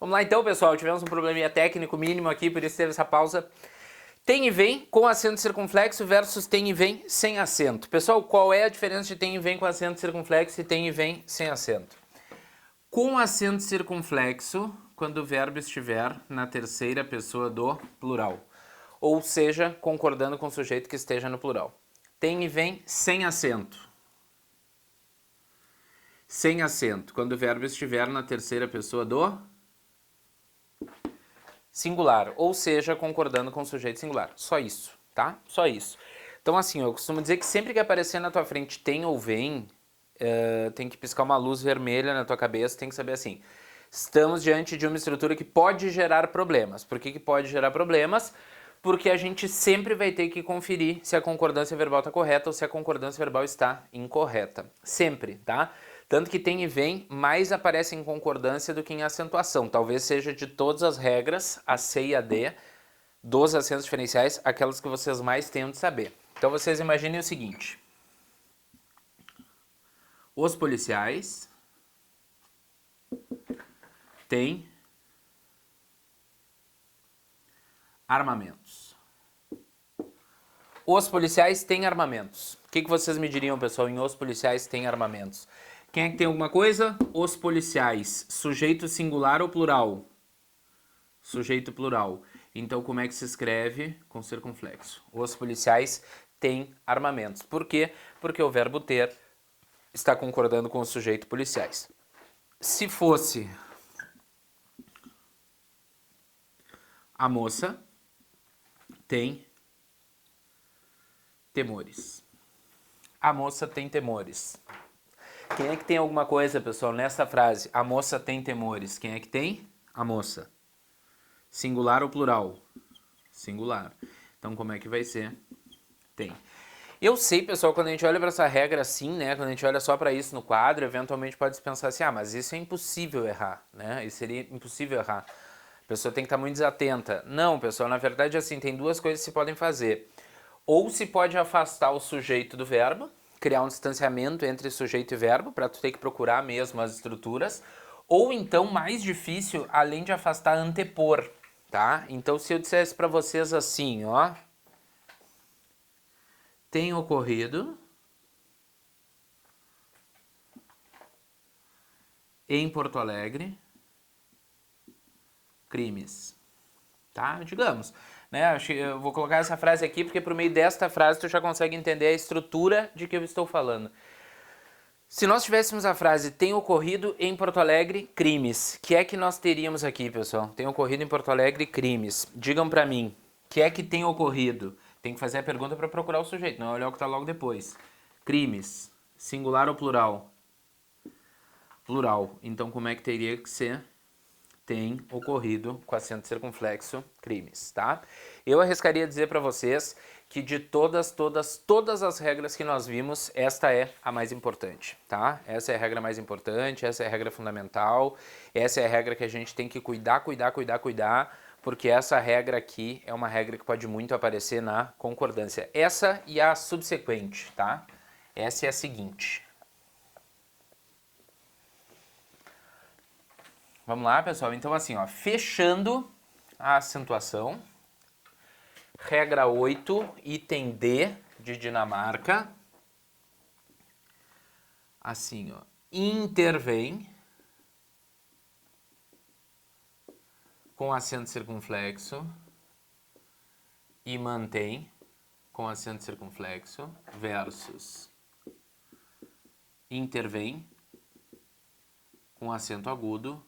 Vamos lá então, pessoal. Tivemos um probleminha técnico mínimo aqui, por isso teve essa pausa. Tem e vem com acento circunflexo versus tem e vem sem acento. Pessoal, qual é a diferença de tem e vem com acento circunflexo e tem e vem sem acento? Com acento circunflexo, quando o verbo estiver na terceira pessoa do plural. Ou seja, concordando com o sujeito que esteja no plural. Tem e vem sem acento. Sem acento, quando o verbo estiver na terceira pessoa do singular, ou seja, concordando com o sujeito singular. Só isso, tá? Só isso. Então, assim, eu costumo dizer que sempre que aparecer na tua frente tem ou vem, tem que piscar uma luz vermelha na tua cabeça, tem que saber assim, estamos diante de uma estrutura que pode gerar problemas. Por que que pode gerar problemas? Porque a gente sempre vai ter que conferir se a concordância verbal está correta ou se a concordância verbal está incorreta. Sempre, tá? Tanto que tem e vem mais aparece em concordância do que em acentuação. Talvez seja de todas as regras, a C e a D, dos acentos diferenciais, aquelas que vocês mais tenham de saber. Então vocês imaginem o seguinte. Os policiais têm armamentos. Os policiais têm armamentos. O que vocês me diriam, pessoal, em os policiais têm armamentos? Quem é que tem alguma coisa? Os policiais. Sujeito singular ou plural? Sujeito plural. Então, como é que se escreve? Com circunflexo. Os policiais têm armamentos. Por quê? Porque o verbo ter está concordando com o sujeito policiais. Se fosse a moça tem temores. A moça tem temores. Quem é que tem alguma coisa, pessoal, nessa frase? A moça tem temores. Quem é que tem? A moça. Singular ou plural? Singular. Então, como é que vai ser? Tem. Eu sei, pessoal, quando a gente olha para essa regra assim, né? Quando a gente olha só para isso no quadro, eventualmente pode se pensar assim, ah, mas isso é impossível errar, né? Isso seria impossível errar. A pessoa tem que estar muito desatenta. Não, pessoal, na verdade, assim, tem duas coisas que se podem fazer. Ou se pode afastar o sujeito do verbo, criar um distanciamento entre sujeito e verbo, para tu ter que procurar mesmo as estruturas. Ou então, mais difícil, além de afastar, antepor, tá? Então, se eu dissesse para vocês assim, ó, tem ocorrido em Porto Alegre crimes, tá? Digamos, né? Eu vou colocar essa frase aqui porque por meio desta frase tu já consegue entender a estrutura de que eu estou falando. Se nós tivéssemos a frase tem ocorrido em Porto Alegre crimes, que é que nós teríamos aqui, pessoal? Tem ocorrido em Porto Alegre crimes. Digam pra mim, que é que tem ocorrido? Tem que fazer a pergunta para procurar o sujeito, não olhar o que tá logo depois. Crimes, singular ou plural? Plural. Então como é que teria que ser? Tem ocorrido com acento circunflexo crimes, tá? Eu arriscaria dizer para vocês que de todas as regras que nós vimos, esta é a mais importante, tá? Essa é a regra mais importante, essa é a regra fundamental, essa é a regra que a gente tem que cuidar, porque essa regra aqui é uma regra que pode muito aparecer na concordância. Essa e a subsequente, tá? Essa é a seguinte. Vamos lá, pessoal? Então, assim, ó, fechando a acentuação, regra 8, item D de Dinamarca, assim, ó, intervém com acento circunflexo e mantém com acento circunflexo versus intervém com acento agudo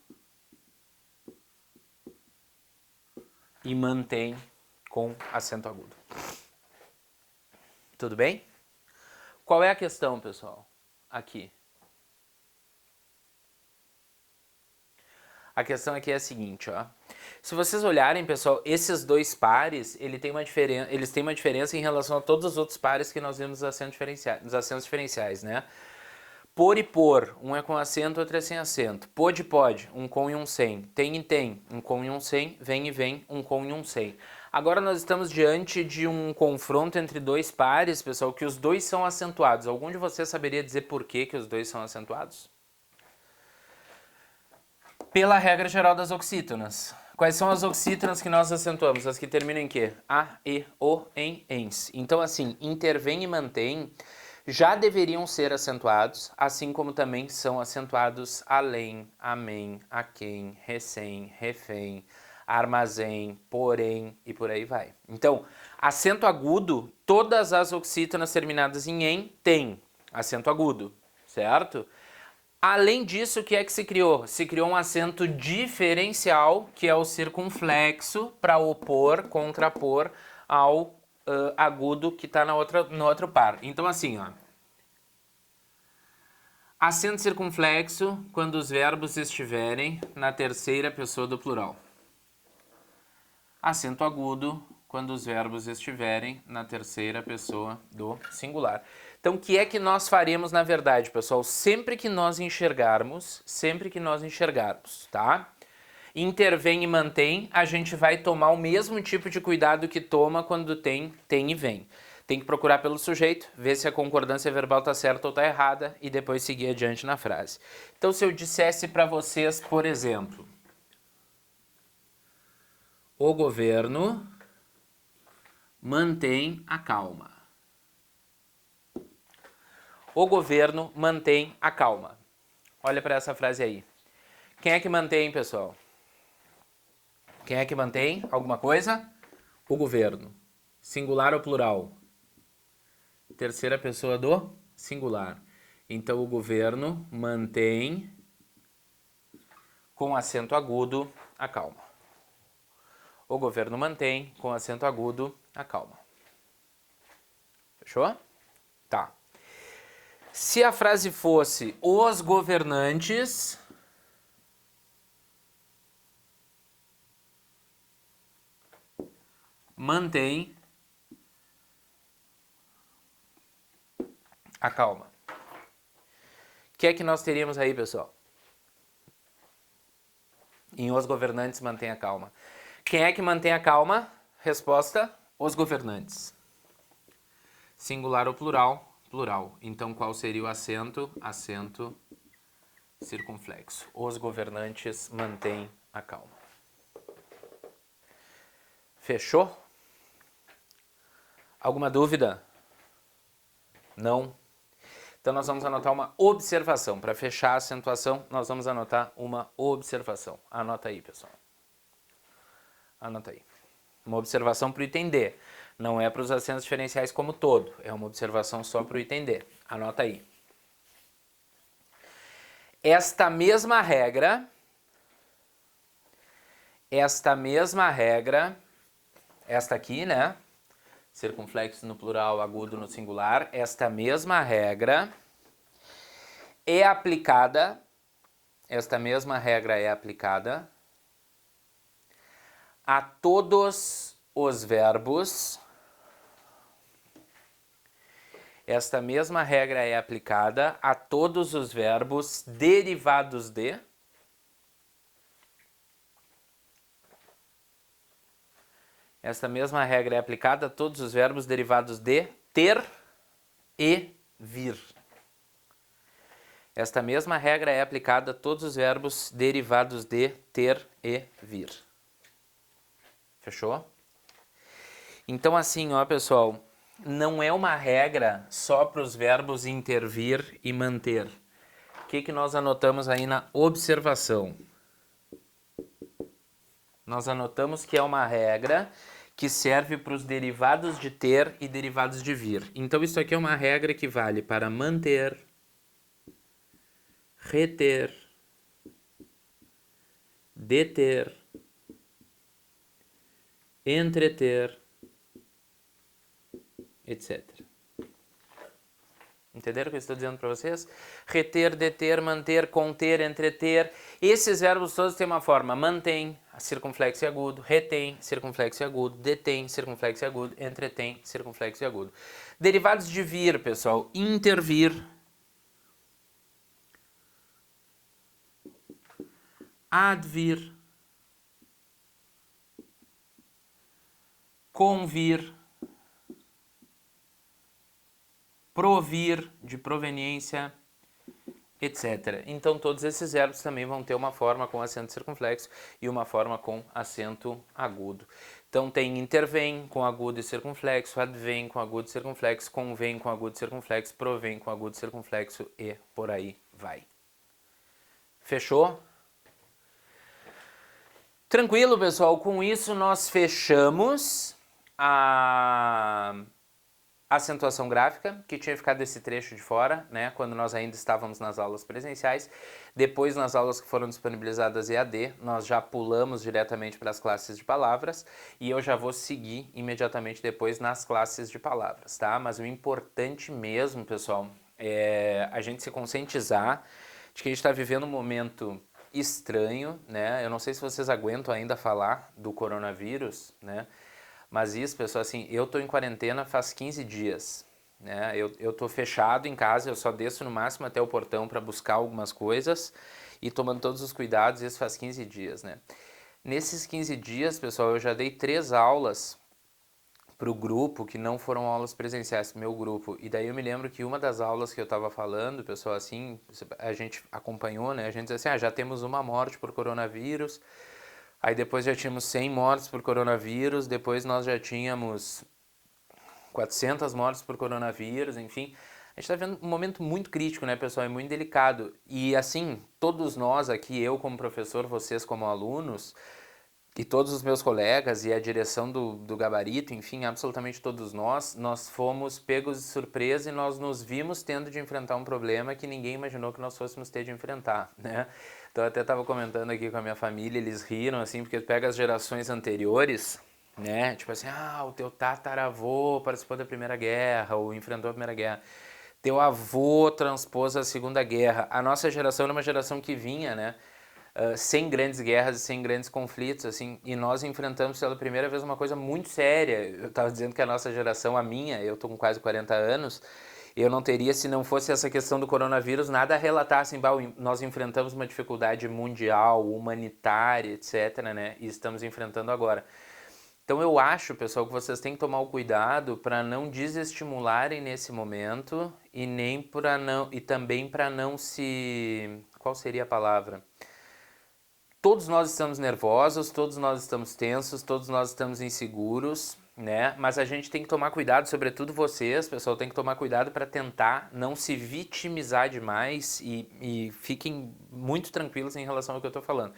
e mantém com acento agudo. Tudo bem? Qual é a questão, pessoal? Aqui. A questão aqui é a seguinte, ó. Se vocês olharem, pessoal, esses dois pares, eles têm uma diferença em relação a todos os outros pares que nós vemos nos acentos diferenciais, né? Por e por, um é com acento, outro é sem acento. Pode e pode, um com e um sem. Tem e tem, um com e um sem. Vem e vem, um com e um sem. Agora nós estamos diante de um confronto entre dois pares, pessoal, que os dois são acentuados. Algum de vocês saberia dizer por que os dois são acentuados? Pela regra geral das oxítonas. Quais são as oxítonas que nós acentuamos? As que terminam em quê? A, E, O, em, ens. Então, assim, intervém e mantém já deveriam ser acentuados, assim como também são acentuados além, amém, a quem, recém, refém, armazém, porém e por aí vai. Então, acento agudo, todas as oxítonas terminadas em têm acento agudo, certo? Além disso, o que é que se criou? Se criou um acento diferencial, que é o circunflexo, para opor, contrapor ao agudo que está no outro par. Então, assim, ó. Acento circunflexo quando os verbos estiverem na terceira pessoa do plural. Acento agudo quando os verbos estiverem na terceira pessoa do singular. Então, o que é que nós faremos na verdade, pessoal? Sempre que nós enxergarmos, tá? Intervém e mantém, a gente vai tomar o mesmo tipo de cuidado que toma quando tem e vem. Tem que procurar pelo sujeito, ver se a concordância verbal está certa ou está errada e depois seguir adiante na frase. Então, se eu dissesse para vocês, por exemplo, o governo mantém a calma. O governo mantém a calma. Olha para essa frase aí. Quem é que mantém, pessoal? Quem é que mantém alguma coisa? O governo. Singular ou plural? Terceira pessoa do singular. Então, o governo mantém, com acento agudo, a calma. O governo mantém, com acento agudo, a calma. Fechou? Tá. Se a frase fosse os governantes mantêm a calma. O que é que nós teríamos aí, pessoal? Em os governantes mantêm a calma. Quem é que mantém a calma? Resposta: os governantes. Singular ou plural? Plural. Então, qual seria o acento? Acento circunflexo. Os governantes mantêm a calma. Fechou? Alguma dúvida? Não? Então, nós vamos anotar uma observação. Para fechar a acentuação, nós vamos anotar uma observação. Anota aí, pessoal. Anota aí. Uma observação para o entender. Não é para os acentos diferenciais como todo. É uma observação só para o entender. Anota aí. Esta mesma regra, esta aqui, né? Circunflexo no plural, agudo no singular. Esta mesma regra é aplicada, a todos os verbos. Esta mesma regra é aplicada a todos os verbos derivados de. Esta mesma regra é aplicada a todos os verbos derivados de ter e vir. Esta mesma regra é aplicada a todos os verbos derivados de ter e vir. Fechou? Então, assim, ó, pessoal, não é uma regra só para os verbos intervir e manter. O que nós anotamos aí na observação? Nós anotamos que é uma regra que serve para os derivados de ter e derivados de vir. Então, isso aqui é uma regra que vale para manter, reter, deter, entreter, etc. Entenderam o que eu estou dizendo para vocês? Reter, deter, manter, conter, entreter. Esses verbos todos têm uma forma. Mantém, circunflexo e agudo. Retém, circunflexo e agudo. Detém, circunflexo e agudo. Entretém, circunflexo e agudo. Derivados de vir, pessoal. Intervir. Advir. Convir. Provir, de proveniência, etc. Então todos esses verbos também vão ter uma forma com acento circunflexo e uma forma com acento agudo. Então tem intervém com agudo e circunflexo, advém com agudo e circunflexo, convém com agudo e circunflexo, provém com agudo e circunflexo e por aí vai. Fechou? Tranquilo, pessoal? Com isso nós fechamos a acentuação gráfica, que tinha ficado esse trecho de fora, né, quando nós ainda estávamos nas aulas presenciais. Depois, nas aulas que foram disponibilizadas EAD, nós já pulamos diretamente para as classes de palavras e eu já vou seguir imediatamente depois nas classes de palavras, tá? Mas o importante mesmo, pessoal, é a gente se conscientizar de que a gente está vivendo um momento estranho, né? Eu não sei se vocês aguentam ainda falar do coronavírus, né? Mas isso, pessoal, assim, eu tô em quarentena faz 15 dias, né? Eu tô fechado em casa, eu só desço no máximo até o portão para buscar algumas coisas e tomando todos os cuidados, isso faz 15 dias, né? Nesses 15 dias, pessoal, eu já dei 3 aulas pro grupo que não foram aulas presenciais, pro meu grupo. E daí eu me lembro que uma das aulas que eu tava falando, pessoal, assim, a gente acompanhou, né? A gente disse assim, já temos uma morte por coronavírus. Aí depois já tínhamos 100 mortes por coronavírus, depois nós já tínhamos 400 mortes por coronavírus, enfim. A gente está vendo um momento muito crítico, né, pessoal? É muito delicado. E assim, todos nós aqui, eu como professor, vocês como alunos, e todos os meus colegas e a direção do gabarito, enfim, absolutamente todos nós fomos pegos de surpresa e nós nos vimos tendo de enfrentar um problema que ninguém imaginou que nós fôssemos ter de enfrentar, né? Então eu até estava comentando aqui com a minha família, eles riram, assim, porque pega as gerações anteriores, né? Tipo assim, o teu tataravô participou da Primeira Guerra ou enfrentou a Primeira Guerra. Teu avô transpôs a Segunda Guerra. A nossa geração era uma geração que vinha, né? Sem grandes guerras e sem grandes conflitos, assim, e nós enfrentamos pela primeira vez uma coisa muito séria. Eu estava dizendo que a nossa geração, a minha, eu estou com quase 40 anos, eu não teria, se não fosse essa questão do coronavírus, nada a relatar, assim, nós enfrentamos uma dificuldade mundial, humanitária, etc, né, e estamos enfrentando agora. Então eu acho, pessoal, que vocês têm que tomar o cuidado para não desestimularem nesse momento e nem para não e também para não se, qual seria a palavra? Todos nós estamos nervosos, todos nós estamos tensos, todos nós estamos inseguros, né? Mas a gente tem que tomar cuidado, sobretudo vocês, pessoal, tem que tomar cuidado para tentar não se vitimizar demais e fiquem muito tranquilos em relação ao que eu estou falando.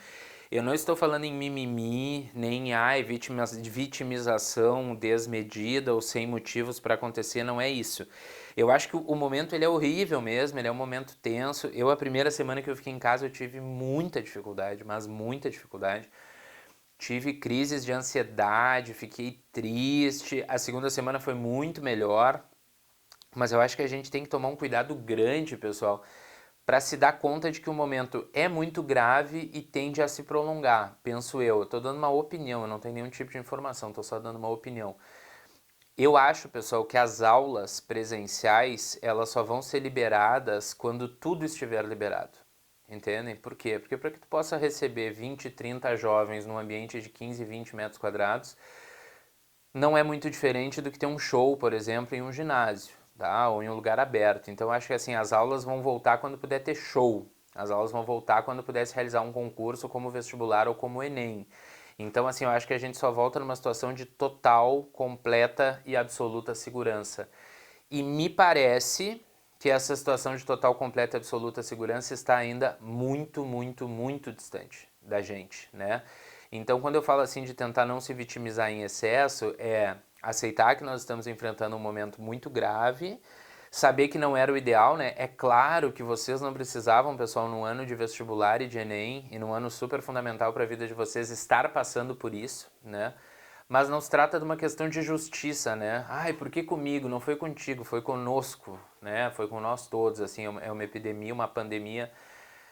Eu não estou falando em mimimi, nem vitimização desmedida ou sem motivos para acontecer, não é isso. Eu acho que o momento ele é horrível mesmo, ele é um momento tenso. Eu, a primeira semana que eu fiquei em casa, eu tive muita dificuldade, mas muita dificuldade. Tive crises de ansiedade, fiquei triste. A segunda semana foi muito melhor, mas eu acho que a gente tem que tomar um cuidado grande, pessoal, para se dar conta de que o momento é muito grave e tende a se prolongar, penso eu. Eu estou dando uma opinião, eu não tenho nenhum tipo de informação, estou só dando uma opinião. Eu acho, pessoal, que as aulas presenciais, elas só vão ser liberadas quando tudo estiver liberado. Entendem? Por quê? Porque para que tu possa receber 20, 30 jovens num ambiente de 15, 20 metros quadrados, não é muito diferente do que ter um show, por exemplo, em um ginásio, tá? Ou em um lugar aberto. Então, acho que assim, as aulas vão voltar quando puder ter show. As aulas vão voltar quando puder se realizar um concurso como vestibular ou como o Enem. Então, assim, eu acho que a gente só volta numa situação de total, completa e absoluta segurança. E me parece que essa situação de total, completa e absoluta segurança está ainda muito, muito, muito distante da gente, né? Então, quando eu falo assim de tentar não se vitimizar em excesso, é aceitar que nós estamos enfrentando um momento muito grave, saber que não era o ideal, né? É claro que vocês não precisavam, pessoal, num ano de vestibular e de Enem, e num ano super fundamental para a vida de vocês, estar passando por isso, né? Mas não se trata de uma questão de justiça, né? Ai, por que comigo? Não foi contigo, foi conosco, né? Foi com nós todos, assim, é uma epidemia, uma pandemia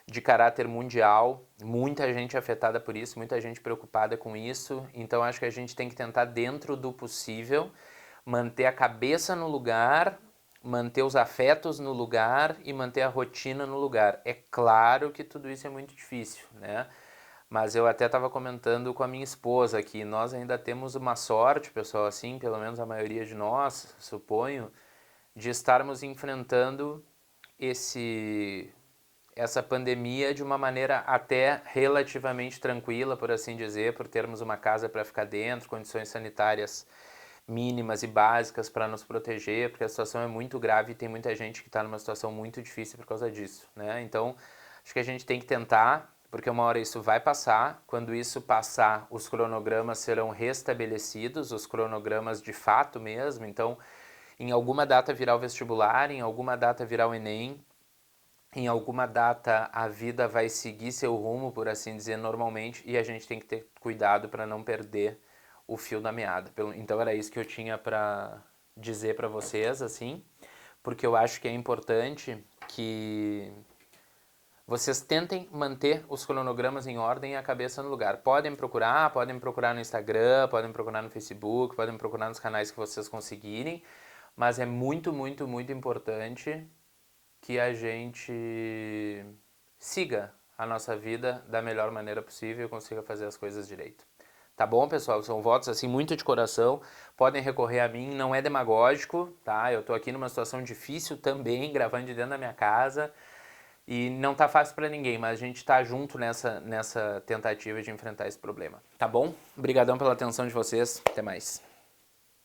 de caráter mundial, muita gente afetada por isso, muita gente preocupada com isso, então acho que a gente tem que tentar, dentro do possível, manter a cabeça no lugar, manter os afetos no lugar e manter a rotina no lugar. É claro que tudo isso é muito difícil, né? Mas eu até estava comentando com a minha esposa que nós ainda temos uma sorte, pessoal, assim, pelo menos a maioria de nós, suponho, de estarmos enfrentando esse essa pandemia de uma maneira até relativamente tranquila, por assim dizer, por termos uma casa para ficar dentro, condições sanitárias mínimas e básicas para nos proteger, porque a situação é muito grave e tem muita gente que está numa situação muito difícil por causa disso, né? Então, acho que a gente tem que tentar, porque uma hora isso vai passar. Quando isso passar, os cronogramas serão restabelecidos, os cronogramas de fato mesmo. Então, em alguma data virá o vestibular, em alguma data virá o Enem, em alguma data a vida vai seguir seu rumo, por assim dizer, normalmente, e a gente tem que ter cuidado para não perder o fio da meada. Então era isso que eu tinha para dizer para vocês, assim, porque eu acho que é importante que vocês tentem manter os cronogramas em ordem e a cabeça no lugar. Podem procurar no Instagram, podem procurar no Facebook, podem procurar nos canais que vocês conseguirem, mas é muito, muito, muito importante que a gente siga a nossa vida da melhor maneira possível e consiga fazer as coisas direito. Tá bom, pessoal? São votos assim muito de coração. Podem recorrer a mim, não é demagógico, tá? Eu tô aqui numa situação difícil também, gravando de dentro da minha casa. E não tá fácil para ninguém, mas a gente tá junto nessa tentativa de enfrentar esse problema. Tá bom? Obrigadão pela atenção de vocês. Até mais.